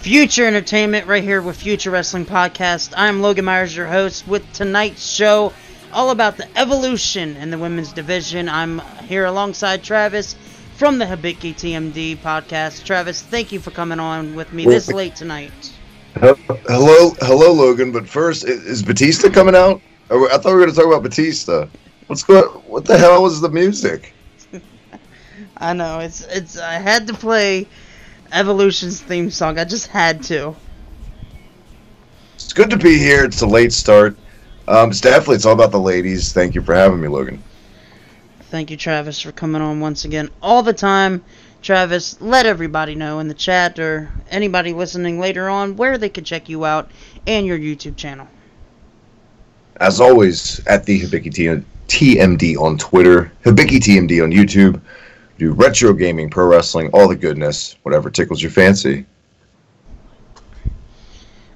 Future Entertainment right here with Future Wrestling Podcast. I'm Logan Myers, your host, with tonight's show all about the evolution in the women's division. I'm here alongside Travis from the HibikiTMD Podcast. Travis, thank you for coming on with me this late tonight. Hello, Logan. But first, is Batista coming out? I thought we were going to talk about Batista. What the hell is the music? I know it's. I had to play Evolution's theme song. I just had to. It's good to be here. It's a late start. It's all about the ladies. Thank you for having me, Logan. Thank you, Travis, for coming on once again all the time. Travis, let everybody know in the chat or anybody listening later on where they could check you out and your YouTube channel. As always, at the HibikiTMD on Twitter, HibikiTMD on YouTube. Do retro gaming, pro wrestling, all the goodness, whatever tickles your fancy.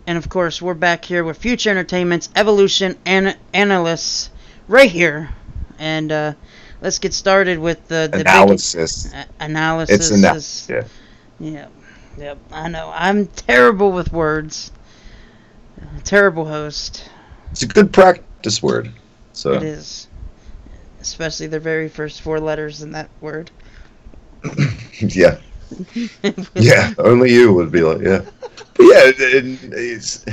And of course, we're back here with Future Entertainment's Evolution Analysts right here. And let's get started with the analysis. Big analysis. It's Yep, I know. I'm terrible with words. Terrible host. It's a good practice word. So it is. Especially the very first four letters in that word. Yeah. Yeah, only you would be like, yeah. But yeah, it's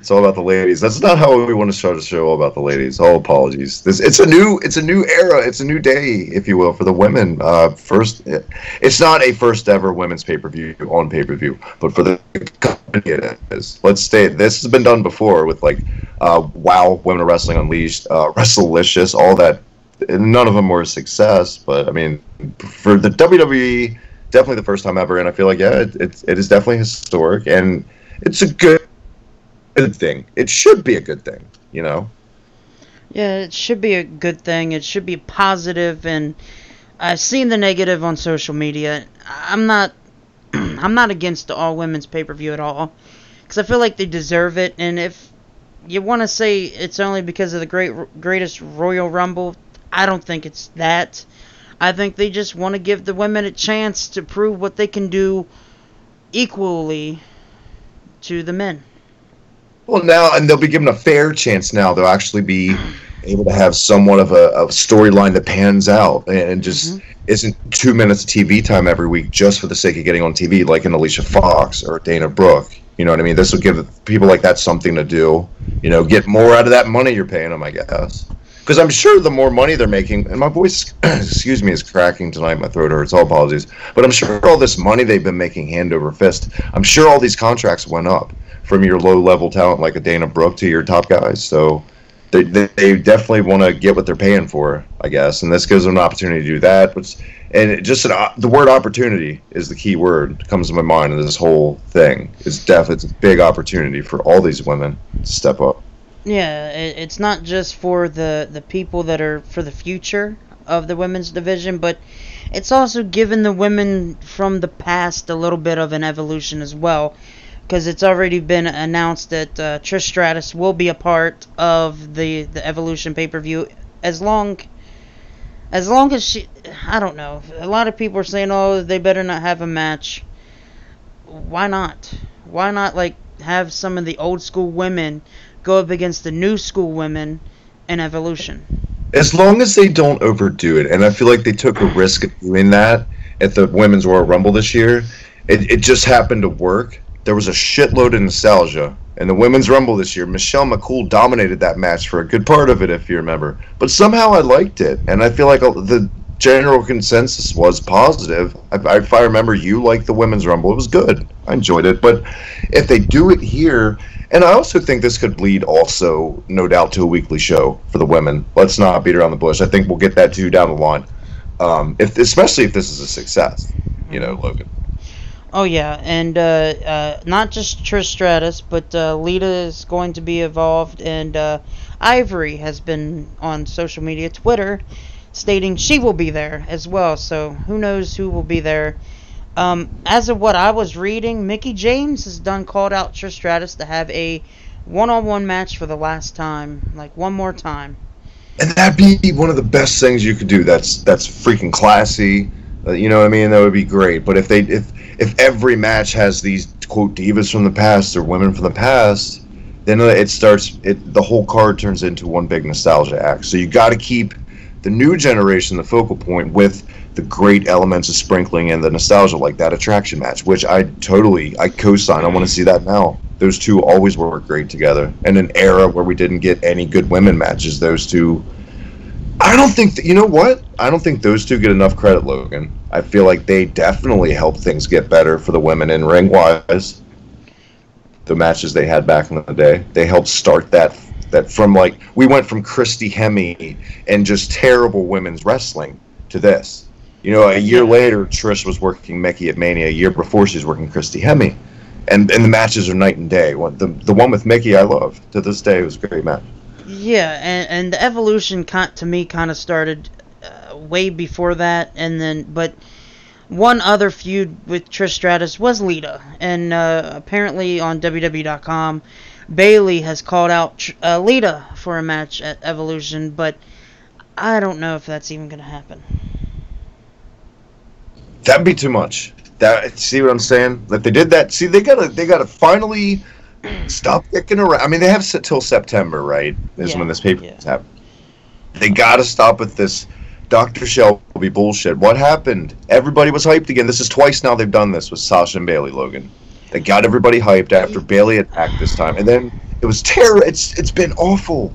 all about the ladies. That's not how we want to start a show, all about the ladies. All apologies. It's a new era. It's a new day, if you will, for the women. It's not a first ever women's pay-per-view on pay-per-view, but for the company it is. Let's state this has been done before with like WoW, Women of Wrestling Unleashed, WrestleLicious, all that. None of them were a success, but I mean, for the WWE, definitely the first time ever, and I feel like it is definitely historic, and it's a good thing. It should be a good thing, you know. Yeah, it should be a good thing. It should be positive, and I've seen the negative on social media. I'm not against the all women's pay-per-view at all, because I feel like they deserve it. And if you want to say it's only because of the greatest Royal Rumble, I don't think it's that. I think they just want to give the women a chance to prove what they can do equally to the men. Well, now, and they'll be given a fair chance now. They'll actually be able to have somewhat of a storyline that pans out and just isn't 2 minutes of TV time every week just for the sake of getting on TV, like an Alicia Fox or Dana Brooke. You know what I mean? This will give people like that something to do. You know, get more out of that money you're paying them, I guess. Because I'm sure the more money they're making, and my voice, excuse me, is cracking tonight. My throat hurts. All apologies. But I'm sure all this money they've been making hand over fist, I'm sure all these contracts went up from your low-level talent like a Dana Brooke to your top guys. So they definitely want to get what they're paying for, I guess. And this gives them an opportunity to do that. The word opportunity is the key word that comes to my mind in this whole thing. It's a big opportunity for all these women to step up. Yeah, it's not just for the people that are for the future of the women's division, but it's also given the women from the past a little bit of an evolution as well, because it's already been announced that Trish Stratus will be a part of the Evolution pay-per-view as long as she, I don't know, a lot of people are saying, oh, they better not have a match. Why not? Why not, like, have some of the old school women go up against the new school women in Evolution? As long as they don't overdo it, and I feel like they took a risk of doing that at the Women's Royal Rumble this year. It just happened to work. There was a shitload of nostalgia. In the Women's Rumble this year, Michelle McCool dominated that match for a good part of it, if you remember. But somehow I liked it, and I feel like the general consensus was positive. If I remember, you liked the Women's Rumble. It was good. I enjoyed it. But if they do it here, and I also think this could lead also, no doubt, to a weekly show for the women. Let's not beat around the bush. I think we'll get that too down the line. Especially if this is a success, you know, Logan. Oh, yeah, and not just Trish Stratus, but Lita is going to be involved, and Ivory has been on social media, Twitter, stating she will be there as well, so who knows who will be there. As of what I was reading, Mickie James has called out Trish Stratus to have a one-on-one match for the last time, like one more time. And that'd be one of the best things you could do. That's freaking classy. You know what I mean? That would be great. But if every match has these quote divas from the past or women from the past, then the whole card turns into one big nostalgia act. So you got to keep the new generation the focal point with the great elements of sprinkling in the nostalgia, like that attraction match, which I co-sign. I want to see that now. Those two always work great together. In an era where we didn't get any good women matches, those two, I don't think you know what? I don't think those two get enough credit, Logan. I feel like they definitely helped things get better for the women in ring wise. The matches they had back in the day, they helped start that from, like, we went from Christy Hemme and just terrible women's wrestling to this. You know, a year later, Trish was working Mickey at Mania. A year before, she was working Christy Hemme. And the matches are night and day. The one with Mickey I love. To this day, it was a great match. Yeah, and the evolution to me kind of started way before that. But one other feud with Trish Stratus was Lita. And apparently on WWE.com, Bayley has called out Lita for a match at Evolution, but I don't know if that's even going to happen. That'd be too much. See what I'm saying? Like, they did that. See, they gotta finally stop kicking around. I mean, they have till September, right? Is when this paper happened. They gotta stop with this Dr. Shelby bullshit. What happened? Everybody was hyped again. This is twice now they've done this with Sasha and Bayley, Logan. They got everybody hyped after Bayley attacked this time, and then it was terrible. It's been awful.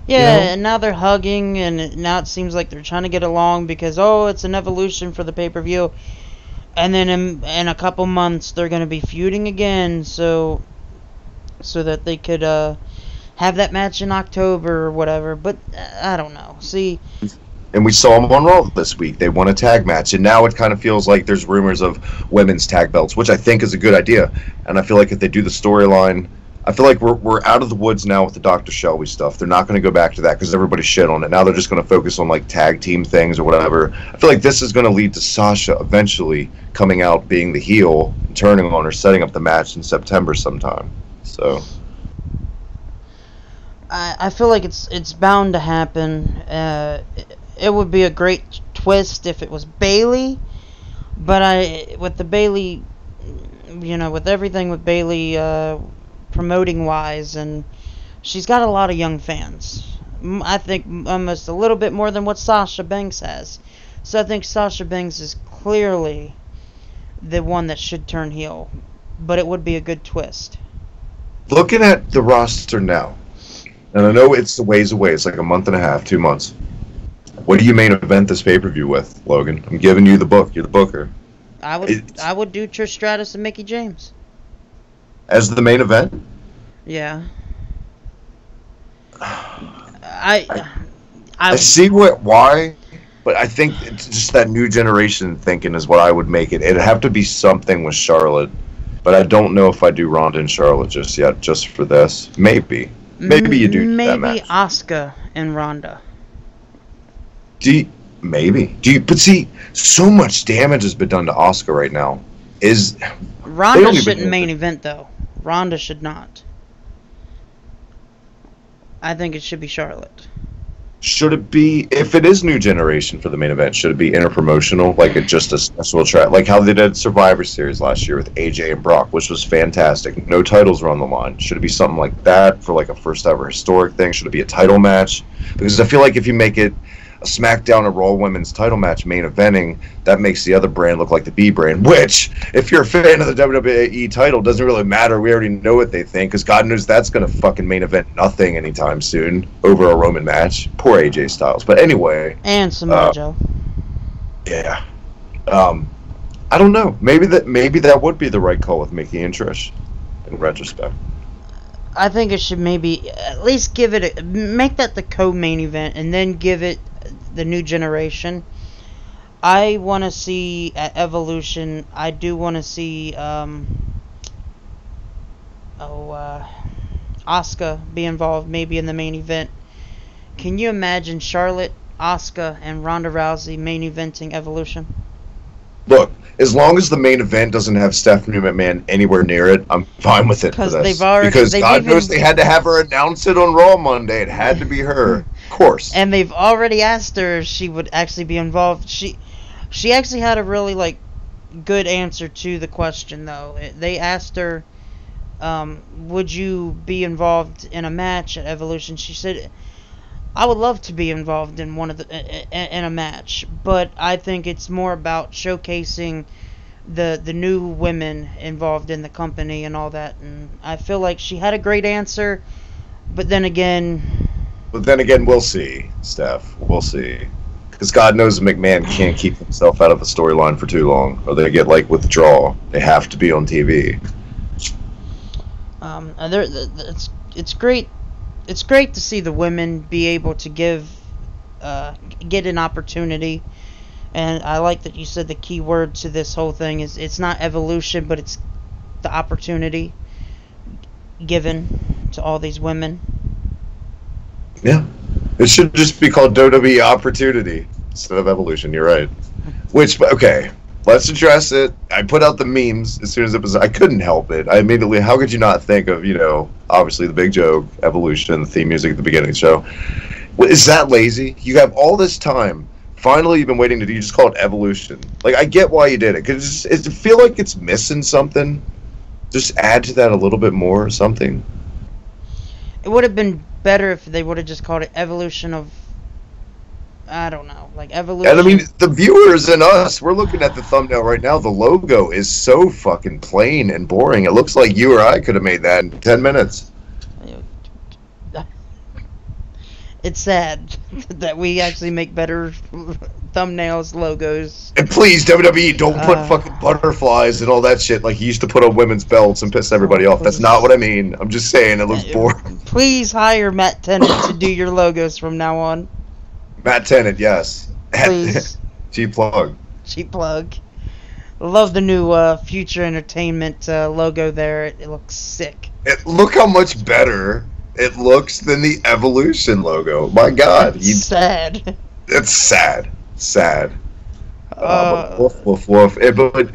Yeah, you know? And now they're hugging, and now it seems like they're trying to get along because, it's an Evolution for the pay-per-view. And then in a couple months, they're going to be feuding again, so that they could have that match in October or whatever. But I don't know. See... And we saw them on Raw this week. They won a tag match, and now it kind of feels like there's rumors of women's tag belts, which I think is a good idea. And I feel like if they do the storyline, I feel like we're out of the woods now with the Dr. Shelby stuff. They're not going to go back to that because everybody shit on it. Now they're just going to focus on, like, tag team things or whatever. I feel like this is going to lead to Sasha eventually coming out being the heel, turning on her, setting up the match in September sometime. So I feel like it's bound to happen. It would be a great twist if it was Bayley, but with the Bayley, with everything with Bayley promoting wise, and she's got a lot of young fans. I think almost a little bit more than what Sasha Banks has. So I think Sasha Banks is clearly the one that should turn heel, but it would be a good twist. Looking at the roster now, and I know it's a ways away. It's like a month and a half, 2 months. What do you main event this pay-per-view with, Logan? I'm giving you the book. You're the booker. I would do Trish Stratus and Mickie James. As the main event? Yeah. I see why, but I think it's just that new generation thinking is what I would make it. It'd have to be something with Charlotte, but I don't know if I do Ronda and Charlotte just yet, just for this. Maybe you do that match. Maybe Asuka and Ronda. But see, so much damage has been done to Asuka right now. Ronda shouldn't main event, though. Ronda should not. I think it should be Charlotte. Should it be, if it is new generation for the main event, should it be interpromotional, like just a special track, like how they did Survivor Series last year with AJ and Brock, which was fantastic. No titles were on the line. Should it be something like that for like a first ever historic thing? Should it be a title match? Because I feel like if you make it a SmackDown or Raw Women's title match main eventing, that makes the other brand look like the B brand, which, if you're a fan of the WWE title, doesn't really matter. We already know what they think, because God knows that's going to fucking main event nothing anytime soon over a Roman match. Poor AJ Styles. But anyway. And Samoa Joe. Yeah. I don't know. Maybe that would be the right call with Mickie and Trish, in retrospect. I think it should maybe at least make that the co-main event, and then give it the new generation. I want to see at Evolution, I do want to see Asuka be involved maybe in the main event. Can you imagine Charlotte, Asuka, and Ronda Rousey main eventing Evolution? Look, as long as the main event doesn't have Stephanie McMahon anywhere near it, I'm fine with it. Because God knows they had to have her announce it on Raw Monday. It had to be her, of course. And they've already asked her if she would actually be involved. She actually had a really like good answer to the question though. They asked her, would you be involved in a match at Evolution? She said, I would love to be involved in in a match, but I think it's more about showcasing the new women involved in the company and all that. And I feel like she had a great answer, but then again, we'll see, Steph. We'll see. Because God knows McMahon can't keep himself out of a storyline for too long, or they get like withdrawal. They have to be on TV. It's great. It's great to see the women be able to get an opportunity, and I like that you said the key word to this whole thing is it's not evolution, but it's the opportunity given to all these women. Yeah, it should just be called WWE Opportunity instead of Evolution. You're right. Which, okay, let's address it. I put out the memes as soon as it was. I couldn't help it. I immediately. How could you not think of, obviously the big joke, Evolution, and the theme music at the beginning of the show? Is that lazy? You have all this time. Finally, you've been waiting to do. You just call it Evolution. Like, I get why you did it, because it feel like it's missing something. Just add to that a little bit more or something. It would have been better if they would have just called it Evolution of, I don't know, like Evolution. And I mean, the viewers and us, we're looking at the thumbnail right now. The logo is so fucking plain and boring. It looks like you or I could have made that in 10 minutes. It's sad that we actually make better thumbnails, logos. And please, WWE, don't put fucking butterflies and all that shit like you used to put on women's belts and piss everybody off. That's not what I mean. I'm just saying it looks boring. Please hire Matt Tennant to do your logos from now on. Matt Tennant, yes. Please. Cheap plug. Cheap plug. Love the new Future Entertainment logo there. It looks sick. Look how much better it looks than the Evolution logo. My God. Sad. It's sad. Sad. But woof, woof, woof. But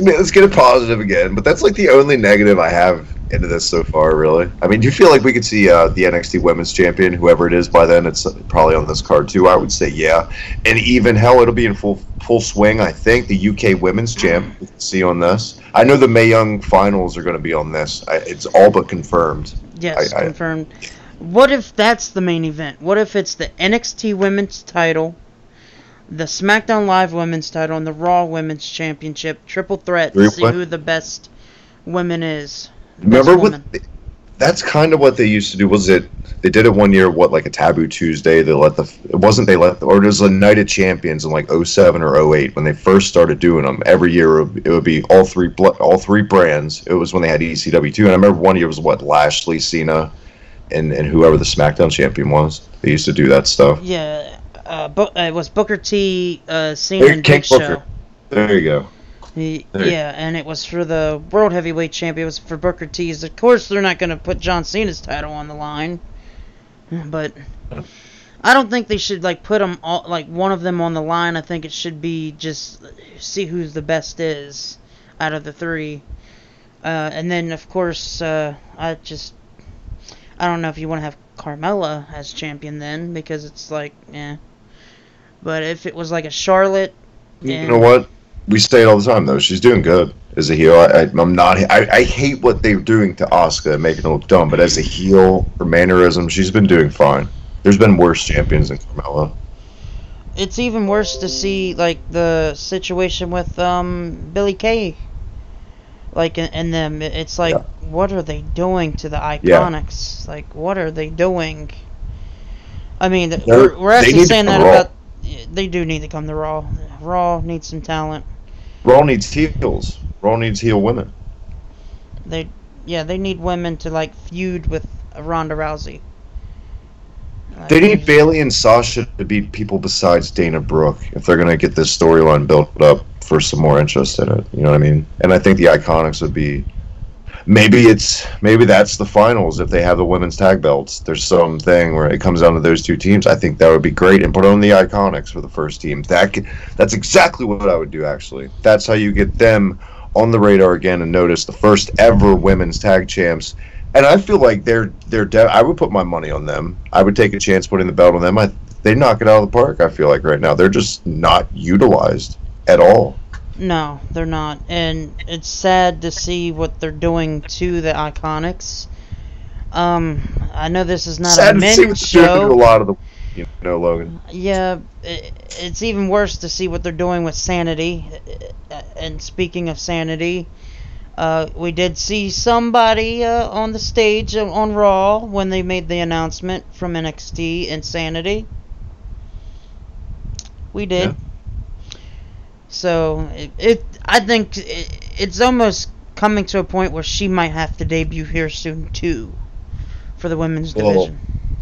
let's get it positive again. But that's like the only negative I have into this so far, really. I mean, do you feel like we could see the NXT Women's Champion, whoever it is by then? It's probably on this card too. I would say yeah. And even hell, it'll be in full swing. I think the UK Women's Champ we can see on this. I know the Mae Young Finals are going to be on this. It's all but confirmed. Yes, confirmed. What if that's the main event? What if it's the NXT Women's title, the SmackDown Live Women's title, and the Raw Women's Championship triple threat to see who the best women is? Remember that's kind of what they used to do. Was it? They did it one year. What, like a Taboo Tuesday? Or it was a Night of Champions in like 07 or 08 when they first started doing them. Every year it would be all three brands. It was when they had ECW too. And I remember one year was Lashley, Cena, and whoever the SmackDown champion was. They used to do that stuff. Yeah, it was Booker T, Cena, and Big Show. There you go. Yeah, and it was for the World Heavyweight Champion. It was for Booker T's. Of course, they're not going to put John Cena's title on the line, but I don't think they should put them all, one of them on the line. I think it should be just see who's the best is out of the three, and then of course I don't know if you want to have Carmella as champion then, because it's but if it was like a Charlotte, you know what? We say it all the time, though. She's doing good as a heel. I hate what they're doing to Asuka, making her look dumb. But as a heel, her mannerism, she's been doing fine. There's been worse champions than Carmella. It's even worse to see the situation with Billie Kay. In them, it's what are they doing to the Iconics? Yeah. What are they doing? I mean, we're actually saying that about. They do need to come to Raw. Raw needs some talent. Raw needs heels. Raw needs heel women. They need women to feud with Ronda Rousey. They need Bayley and Sasha to beat people besides Dana Brooke if they're gonna get this storyline built up for some more interest in it. You know what I mean? And I think the Iconics would be. Maybe that's the finals if they have the women's tag belts. There's some thing where it comes down to those two teams. I think that would be great, and put on the Iconics for the first team. That's exactly what I would do, actually. That's how you get them on the radar again and notice the first ever women's tag champs. And I feel like I would put my money on them. I would take a chance putting the belt on them. They knock it out of the park, I feel like, right now. They're just not utilized. at all. No, they're not. And it's sad to see what they're doing to the Iconics. I know this is not Sad a to see men's what they're doing to show. a lot of the, Logan. Yeah, it's even worse to see what they're doing with Sanity. And speaking of Sanity, we did see somebody on the stage on Raw when they made the announcement from NXT Insanity. We did. Yeah. So I think it's almost coming to a point where she might have to debut here soon too, for the women's division.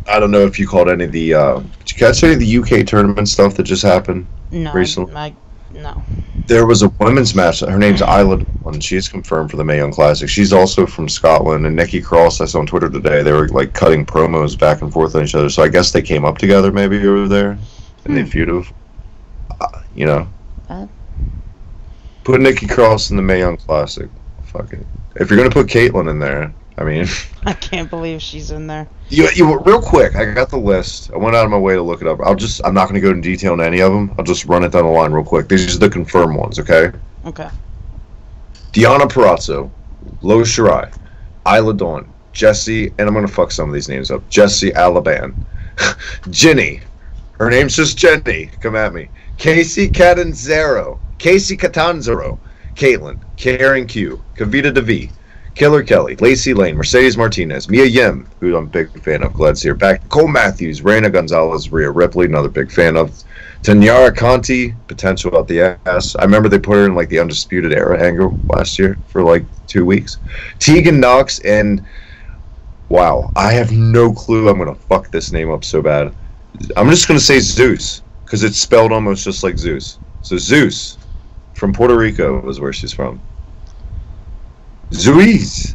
I don't know if you called any of the. Did you catch any of the UK tournament stuff that just happened recently? No. There was a women's match. Her name's Isla, and she's confirmed for the Mae Young Classic. She's also from Scotland. And Nikki Cross, I saw on Twitter today, they were like cutting promos back and forth on each other. So I guess they came up together maybe over there, and they feuded. Put Nikki Cross in the Mae Young Classic. Fuck it. If you're gonna put Caitlyn in there, I mean, I can't believe she's in there. You real quick. I got the list. I went out of my way to look it up. I'm not going to go into detail on any of them. I'll just run it down the line real quick. These are the confirmed ones, okay? Okay. Deonna Purrazzo, Lo Shirai, Isla Dawn, Jessie, and I'm going to fuck some of these names up. Jessie Alaban, Ginny. Her name's just Jenny. Come at me. Casey Catanzaro, Caitlyn, Karen Q, Kavita Devi, Killer Kelly, Lacey Lane, Mercedes Martinez, Mia Yim, who I'm a big fan of, glad to see her back, Cole Matthews, Reina Gonzalez, Rhea Ripley, another big fan of, Tanyara Conti, potential out the ass. I remember they put her in like the Undisputed Era angle last year for like 2 weeks. Tegan Knox, and wow, I have no clue. I'm going to fuck this name up so bad. I'm just going to say Zeus, because it's spelled almost just like Zeus. So Zeus, from Puerto Rico is where she's from. Zouis.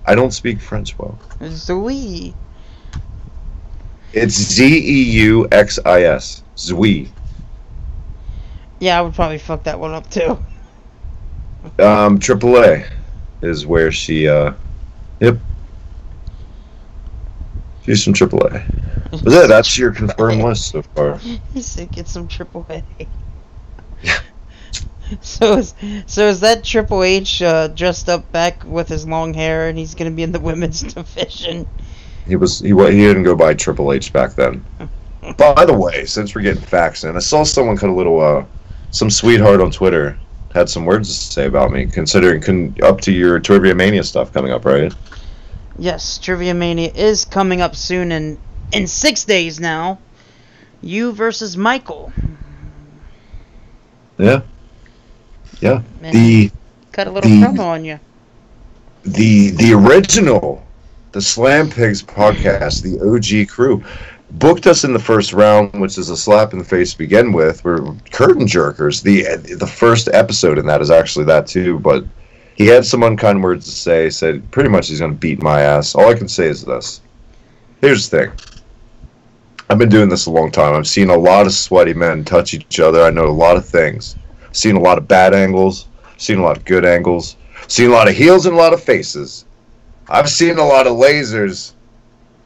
I don't speak French well. Zouis. It's Zeuxis. Zouis. Yeah, I would probably fuck that one up too. AAA is where she, yep. She's from AAA. Was it? That's your confirmed list so far. He said get some AAA. So is that Triple H dressed up back with his long hair, and he's gonna be in the women's division? He didn't go by Triple H back then. By the way, since we're getting facts in, I saw someone cut a little some sweetheart on Twitter had some words to say about me, considering up to your Trivia Mania stuff coming up, right? Yes, Trivia Mania is coming up soon, and in 6 days now. You versus Michael. Yeah. Yeah. And cut a little promo on you. The original, the Slam Pigs podcast, the OG crew, booked us in the first round, which is a slap in the face to begin with. We're curtain jerkers. The first episode in that is actually that too, but he had some unkind words to say, said pretty much he's going to beat my ass. All I can say is this. Here's the thing. I've been doing this a long time. I've seen a lot of sweaty men touch each other. I know a lot of things. Seen a lot of bad angles, seen a lot of good angles, seen a lot of heels and a lot of faces. I've seen a lot of lasers.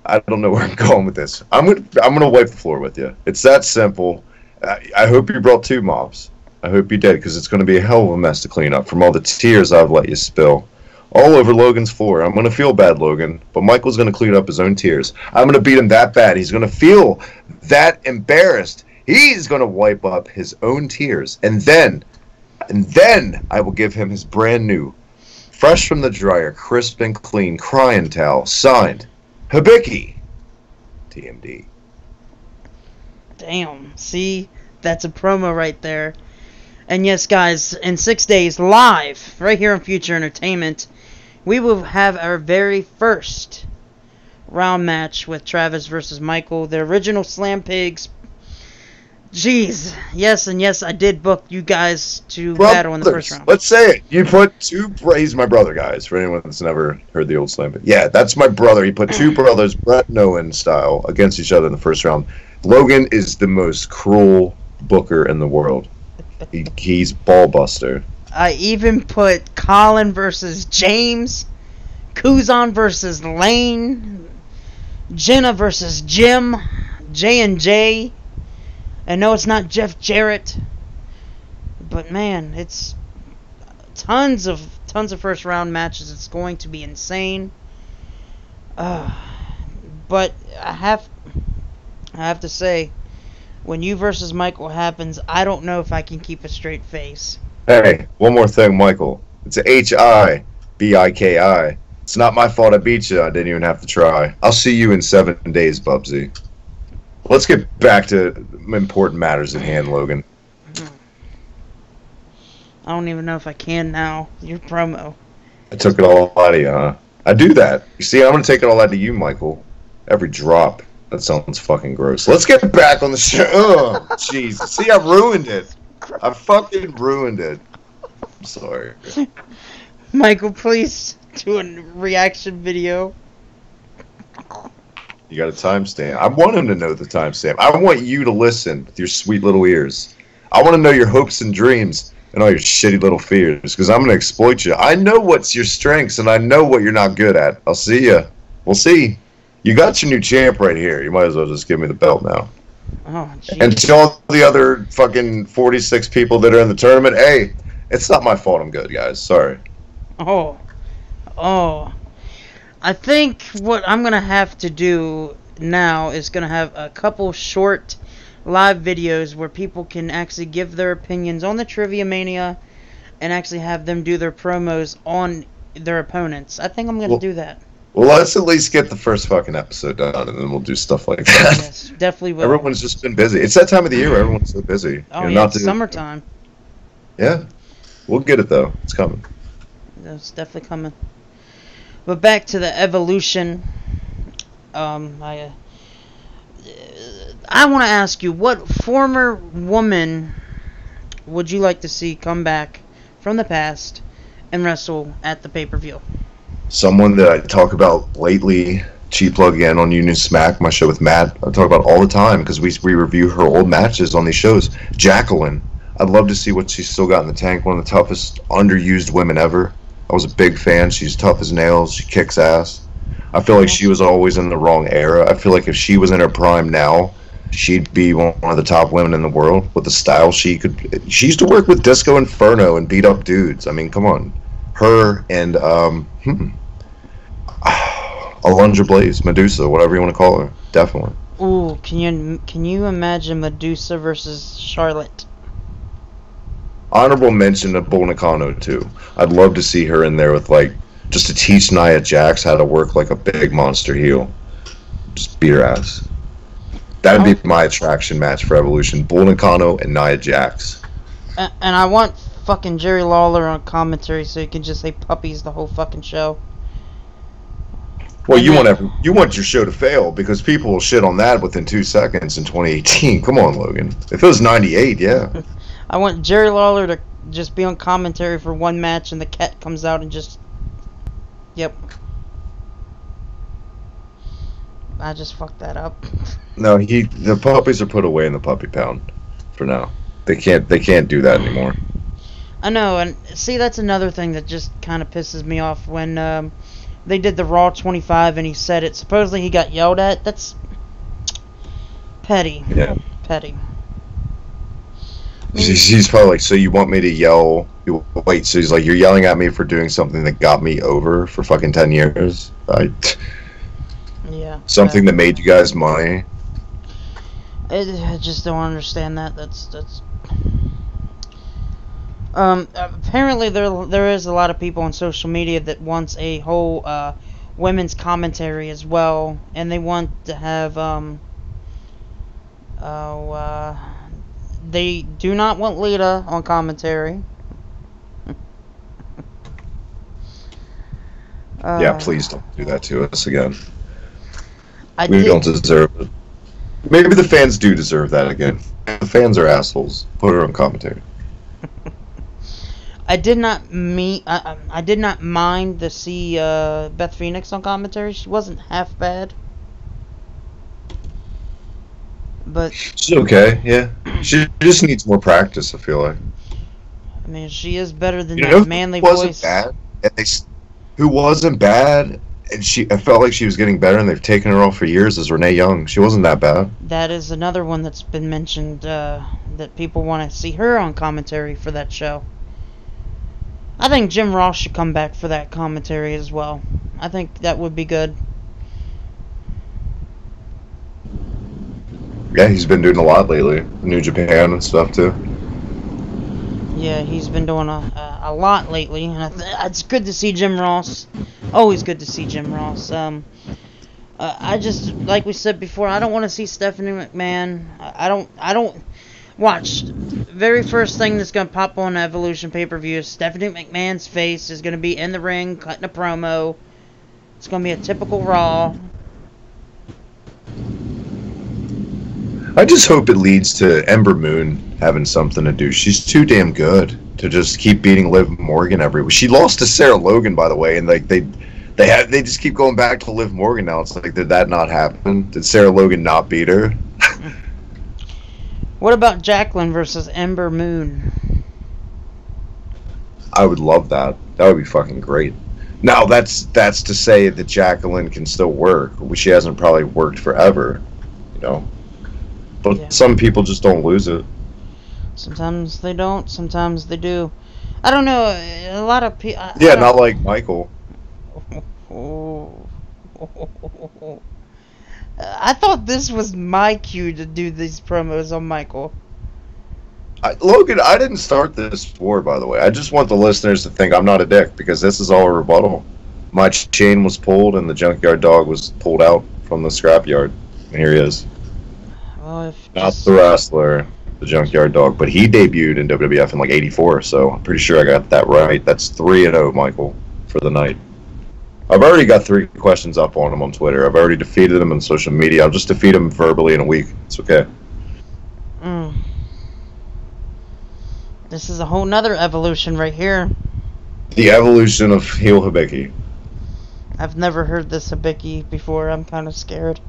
I don't know where I'm going with this. I'm gonna wipe the floor with you. It's that simple. I hope you brought 2 mops. I hope you did, because it's going to be a hell of a mess to clean up from all the tears I've let you spill all over Logan's floor. I'm going to feel bad, Logan, but Michael's going to clean up his own tears. I'm going to beat him that bad. He's going to feel that embarrassed. He's going to wipe up his own tears, and then I will give him his brand new, fresh from the dryer, crisp and clean crying towel, signed HibikiTMD. Damn, see, that's a promo right there. And yes, guys, in 6 days, live, right here on Future Entertainment, we will have our very first round match with Travis versus Michael, the original Slam Pigs. Jeez, yes, and yes, I did book you guys to battle in the first round. Let's say it. You put he's my brother, guys, for anyone that's never heard the old Slam Pig. Yeah, that's my brother. He put 2 brothers, Brett and Owen style, against each other in the first round. Logan is the most cruel booker in the world. He's ballbuster. I even put Colin versus James, Kuzan versus Lane, Jenna versus Jim, J&J. And no, it's not Jeff Jarrett. But man, it's tons of first round matches. It's going to be insane. But I have to say, when you versus Michael happens, I don't know if I can keep a straight face. Hey, one more thing, Michael. It's HIBIKI. It's not my fault I beat you. I didn't even have to try. I'll see you in 7 days, Bubsy. Let's get back to important matters at hand, Logan. I don't even know if I can now. Your promo. I took it all out of you, huh? I do that. You see, I'm going to take it all out of you, Michael. Every drop. That sounds fucking gross. Let's get back on the show. Oh, jeez. See, I ruined it. I fucking ruined it. I'm sorry. Michael, please do a reaction video. You got a timestamp. I want him to know the timestamp. I want you to listen with your sweet little ears. I want to know your hopes and dreams and all your shitty little fears, because I'm going to exploit you. I know what's your strengths, and I know what you're not good at. I'll see ya. We'll see. You got your new champ right here. You might as well just give me the belt now. Oh, geez. And to all the other fucking 46 people that are in the tournament, hey, it's not my fault I'm good, guys. Sorry. Oh. I think what I'm going to have to do now is going to have a couple short live videos where people can actually give their opinions on the Trivia Mania and actually have them do their promos on their opponents. I think I'm going to do that. Well, let's at least get the first fucking episode done, and then we'll do stuff like that. Yes, definitely will. Everyone's just been busy. It's that time of the year where everyone's so busy. Oh, yeah, it's summertime. Yeah. We'll get it, though. It's coming. It's definitely coming. But back to the evolution. I want to ask you, what former woman would you like to see come back from the past and wrestle at the pay-per-view? Someone that I talk about lately, Cheap Plug again on Union Smack, my show with Matt, I talk about all the time because we review her old matches on these shows. Jacqueline. I'd love to see what she's still got in the tank. One of the toughest, underused women ever. I was a big fan. She's tough as nails. She kicks ass. I feel like she was always in the wrong era. I feel like if she was in her prime now, she'd be one of the top women in the world with the style she could. She used to work with Disco Inferno and beat up dudes. I mean, come on. Her and Alundra Blaze, Medusa, whatever you want to call her. Definitely. Ooh, can you imagine Medusa versus Charlotte? Honorable mention of Bull Nakano too. I'd love to see her in there with just to teach Nia Jax how to work like a big monster heel. Just beat her ass. That'd be my attraction match for Evolution. Bull Nakano and Nia Jax. And I want fucking Jerry Lawler on commentary so he can just say puppies the whole fucking show. Well, you want your show to fail because people will shit on that within 2 seconds in 2018. Come on, Logan. If it was 98, yeah. I want Jerry Lawler to just be on commentary for one match and the cat comes out and just... Yep. I just fucked that up. No, the puppies are put away in the puppy pound for now. They can't do that anymore. I know, and see, that's another thing that just kind of pisses me off when they did the Raw 25 and he said it. Supposedly he got yelled at. That's petty. Yeah. Petty. He's probably like, so you want me to yell? Wait, so he's like, you're yelling at me for doing something that got me over for fucking 10 years? Yeah. Something that made you guys money? I just don't understand that. That's apparently there is a lot of people on social media that wants a whole women's commentary as well, and they want to have they do not want Lita on commentary. Yeah, please don't do that to us again. We don't deserve it. Maybe the fans do deserve that again. The fans are assholes. Put her on commentary. I did not mind to see Beth Phoenix on commentary. She wasn't half bad. But she's okay, yeah. She just needs more practice, I feel like. I mean, she is better than that manly voice. Bad, who wasn't bad And I felt like she was getting better, and they've taken her off for years as Renee Young. She wasn't that bad. That is another one that's been mentioned, that people want to see her on commentary for that show. I think Jim Ross should come back for that commentary as well. I think that would be good. Yeah, he's been doing a lot lately. New Japan and stuff, too. Yeah, he's been doing a lot lately, and it's good to see Jim Ross. Always good to see Jim Ross. I just, like we said before, I don't want to see Stephanie McMahon. I don't watch. Very first thing that's gonna pop on Evolution pay-per-view is Stephanie McMahon's face is gonna be in the ring cutting a promo. It's gonna be a typical Raw. I just hope it leads to Ember Moon having something to do. She's too damn good to just keep beating Liv Morgan every week. She lost to Sarah Logan, by the way, and like they just keep going back to Liv Morgan now. It's like, did that not happen? Did Sarah Logan not beat her? What about Jacqueline versus Ember Moon? I would love that. That would be fucking great. Now that's to say that Jacqueline can still work. She hasn't probably worked forever, you know. But yeah, some people just don't lose it. Sometimes they don't. Sometimes they do. I don't know. A lot of people. Yeah, not like Michael. I thought this was my cue to do these promos on Michael. Logan, I didn't start this war, by the way. I just want the listeners to think I'm not a dick, because this is all a rebuttal. My chain was pulled, and the junkyard dog was pulled out from the scrapyard. And here he is. Well, not the wrestler, the junkyard dog, but he debuted in WWF in like '84, so I'm pretty sure I got that right. That's 3-0, Michael, for the night. I've already got 3 questions up on him on Twitter. I've already defeated him on social media. I'll just defeat him verbally in a week. It's okay. This is a whole nother evolution right here. The evolution of heel Hibiki. I've never heard this Hibiki before. I'm kind of scared.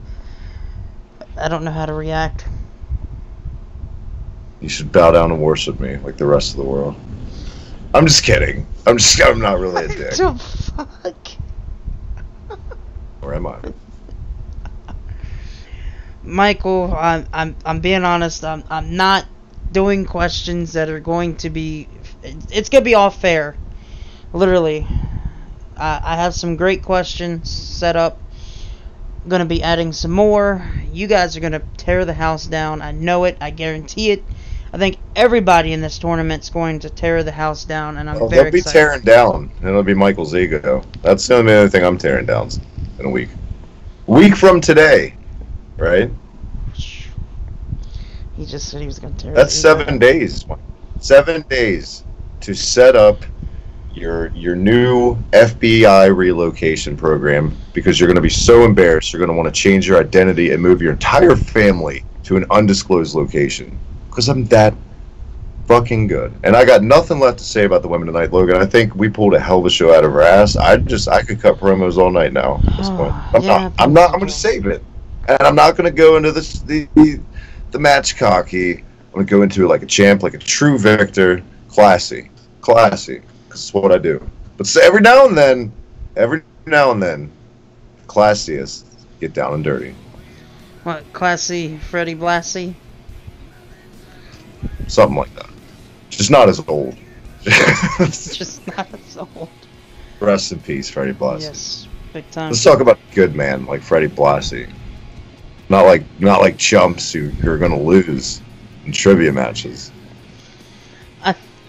I don't know how to react. You should bow down and worship me like the rest of the world. I'm just kidding. I'm not really a dick. What the fuck? Or am I? Michael, I'm being honest. I'm not doing questions that are going to be. It's gonna be all fair. Literally, I have some great questions set up. I'm gonna be adding some more. You guys are gonna tear the house down. I know it. I guarantee it. I think everybody in this tournament's going to tear the house down, and I'm very excited. They'll be tearing down, and it'll be Michael's ego. That's the only other thing I'm tearing down in a week. Week from today, right? He just said he was going to tear. That's 7 days. 7 days to set up your new FBI relocation program, because you're going to be so embarrassed. You're going to want to change your identity and move your entire family to an undisclosed location. Because I'm that fucking good. And I got nothing left to say about the women tonight, Logan. I think we pulled a hell of a show out of our ass. I could cut promos all night now at this point. I'm going to save it. And I'm not going to go into the match cocky. I'm going to go into it like a champ, like a true victor. Classy. Because it's what I do. But every now and then, classiest, get down and dirty. What, classy Freddie Blassie? Something like that. Just not as old. Just not as old. Rest in peace, Freddie Blassie. Yes, big time. Let's talk about a good man like Freddie Blassie. Not like chumps who are going to lose in trivia matches.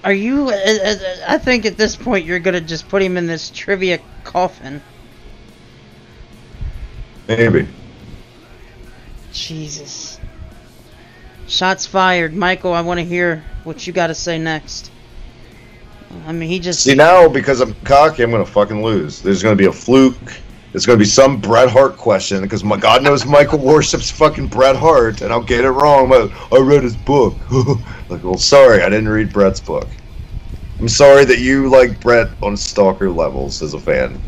Are you? I think at this point you're going to just put him in this trivia coffin. Maybe. Jesus. Shots fired. Michael, I want to hear what you got to say next. I mean, he just... See, now, because I'm cocky, I'm going to fucking lose. There's going to be a fluke. There's going to be some Bret Hart question, because God knows Michael worships fucking Bret Hart, and I'll get it wrong. But I read his book. Like, well, sorry, I didn't read Bret's book. I'm sorry that you like Bret on stalker levels as a fan.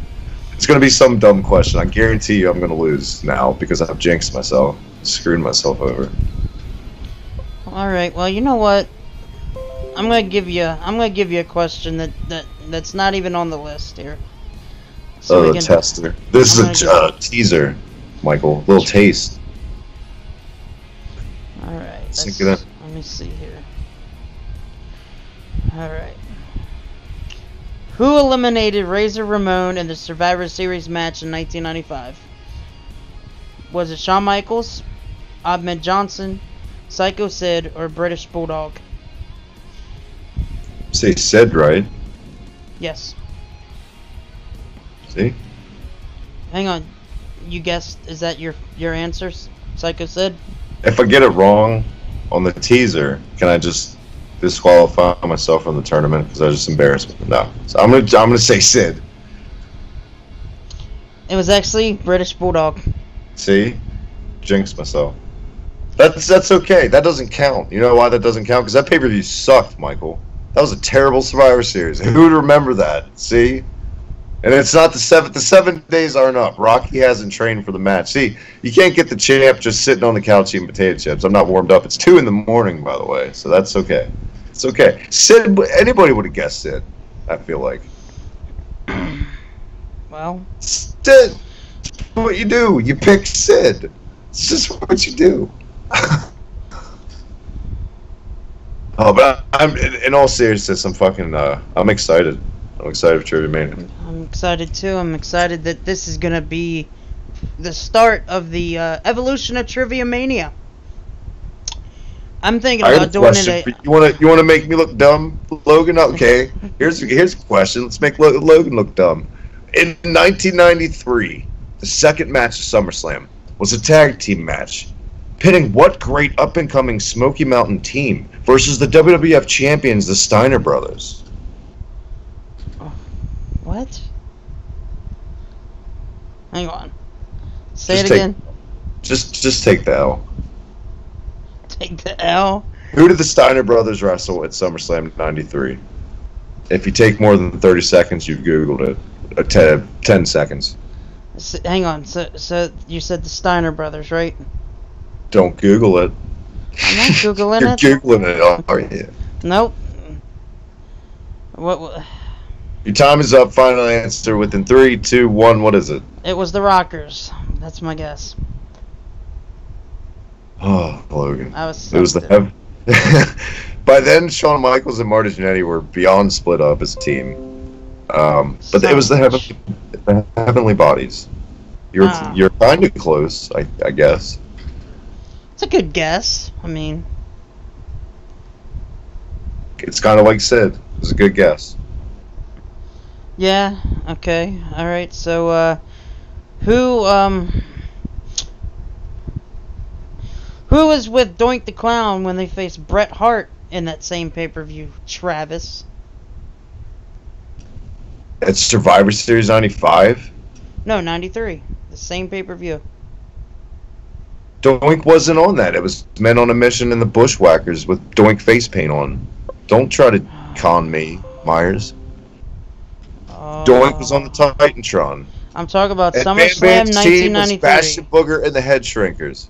It's going to be some dumb question. I guarantee you I'm going to lose now, because I've jinxed myself. Screwed myself over. Alright, well, you know what? I'm gonna give you a question that's not even on the list here. So the tester. This is a teaser, Michael. Little taste. Alright, let me see here. Alright. Who eliminated Razor Ramon in the Survivor Series match in 1995? Was it Shawn Michaels, Ahmed Johnson, Psycho Sid, or British Bulldog? Say Sid, right? Yes. See? Hang on. You guessed, is that your answers? Psycho Sid? If I get it wrong on the teaser, can I just disqualify myself from the tournament because I just embarrassed me? No. So I'm gonna say Sid. It was actually British Bulldog. See? Jinxed myself. That's okay. That doesn't count. You know why that doesn't count? Because that pay-per-view sucked, Michael. That was a terrible Survivor Series. Who would remember that? See? And it's not the 7 days aren't up. Rocky hasn't trained for the match. See, you can't get the champ just sitting on the couch eating potato chips. I'm not warmed up. It's 2 in the morning, by the way, so that's okay. It's okay. Sid, anybody would have guessed Sid, I feel like. Well, Sid, what you do? You pick Sid. It's just what you do. Oh, but I'm in all seriousness, I'm excited. I'm excited for Trivia Mania. I'm excited too. I'm excited that this is gonna be the start of the evolution of Trivia Mania. I'm thinking about doing it. You wanna make me look dumb, Logan? Okay. Here's a question. Let's make Logan look dumb. In 1993, the second match of SummerSlam was a tag team match, pitting what great up-and-coming Smoky Mountain team versus the WWF champions, the Steiner Brothers? What? Hang on. Say it again. Just take the L. Take the L? Who did the Steiner Brothers wrestle at SummerSlam 93? If you take more than 30 seconds, you've Googled it. 10 seconds. Hang on. So you said the Steiner Brothers, right? Don't Google it. I'm not Googling it. You're Googling it, are you? Nope. What? Your time is up. Final answer within 3, 2, 1. What is it? It was the Rockers. That's my guess. Oh, Logan. I was so it was the By then, Shawn Michaels and Marty Jannetty were beyond split up as a team. But it was the Heavenly Bodies. You're kind of close, I guess. It's a good guess. I mean, it's kind of like Sid. It's a good guess. Yeah. Okay. All right. So, who was with Doink the Clown when they faced Bret Hart in that same pay-per-view? Travis. It's Survivor Series 95? No, 93. The same pay-per-view. Doink wasn't on that. It was Men on a Mission and the Bushwhackers with Doink face paint on. Don't try to con me, Myers. Doink was on the Titantron. I'm talking about SummerSlam 1993. Bastion Booger and the Head Shrinkers.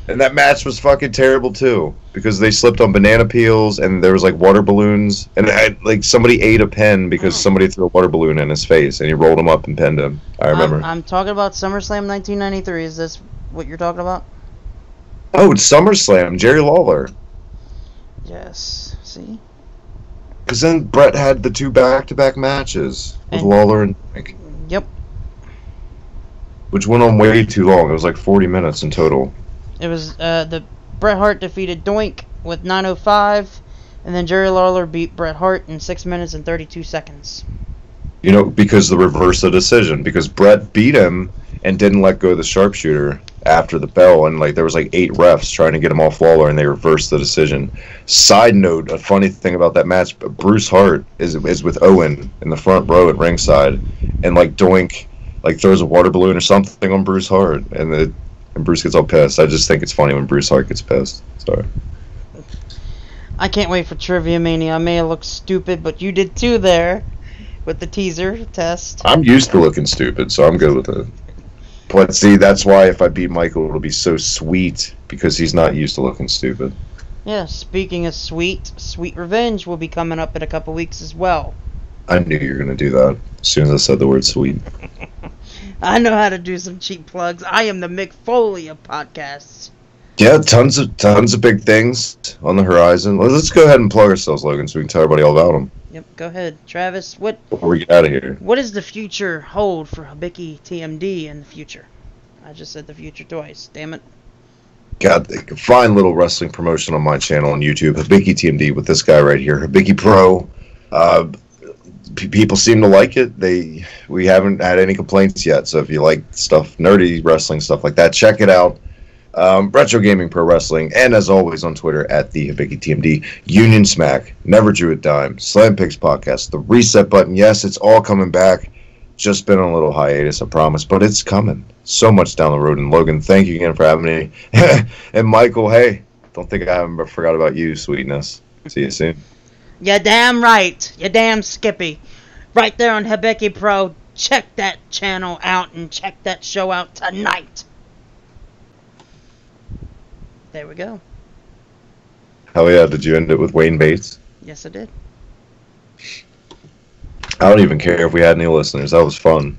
And that match was fucking terrible too, because they slipped on banana peels and there was like water balloons, and like somebody ate a pen because somebody threw a water balloon in his face and he rolled him up and pinned him. I remember. I'm talking about SummerSlam 1993. Is this what you're talking about? Oh, it's SummerSlam. Jerry Lawler. Yes. See? Because then Bret had the 2 back-to-back matches with Lawler and Doink. Yep. Which went on way too long. It was like 40 minutes in total. It was the Bret Hart defeated Doink with 9:05, and then Jerry Lawler beat Bret Hart in 6 minutes and 32 seconds. You know, because the reverse of the decision. Because Bret beat him and didn't let go of the sharpshooter after the bell, and like there was like 8 refs trying to get him off Lawler, and they reversed the decision. Side note: a funny thing about that match, Bruce Hart is with Owen in the front row at ringside, and like Doink like throws a water balloon or something on Bruce Hart, and Bruce gets all pissed. I just think it's funny when Bruce Hart gets pissed. Sorry. I can't wait for Trivia Mania. I may have looked stupid, but you did too there with the teaser test. I'm used to looking stupid, so I'm good with it. But see, that's why if I beat Michael, it'll be so sweet, because he's not used to looking stupid. Yeah, speaking of sweet, Sweet Revenge will be coming up in a couple weeks as well. I knew you were going to do that as soon as I said the word sweet. I know how to do some cheap plugs. I am the Mick Foley of podcasts. Yeah, tons of big things on the horizon. Let's go ahead and plug ourselves, Logan, so we can tell everybody all about them. Yep, go ahead. Travis, before we get out of here, what does the future hold for HibikiTMD in the future? I just said the future twice. Damn it. Got a fine little wrestling promotion on my channel on YouTube, HibikiTMD, with this guy right here, Hibiki Pro. People seem to like it. We haven't had any complaints yet. So if you like stuff, nerdy wrestling stuff like that, check it out. Retro Gaming Pro Wrestling, and as always on Twitter at the HibikiTMD. Union Smack, Never Drew a Dime, Slam Pigs Podcast, The Reset Button. Yes, it's all coming back. Just been on a little hiatus, I promise, but it's coming. So much down the road. And Logan, thank you again for having me. And Michael, hey, don't think I haven't forgot about you, sweetness. See you soon. You're damn right. You're damn Skippy. Right there on Hibiki Pro. Check that channel out and check that show out tonight. There we go. Hell yeah, did you end it with Wayne Bates? Yes, I did. I don't even care if we had any listeners. That was fun.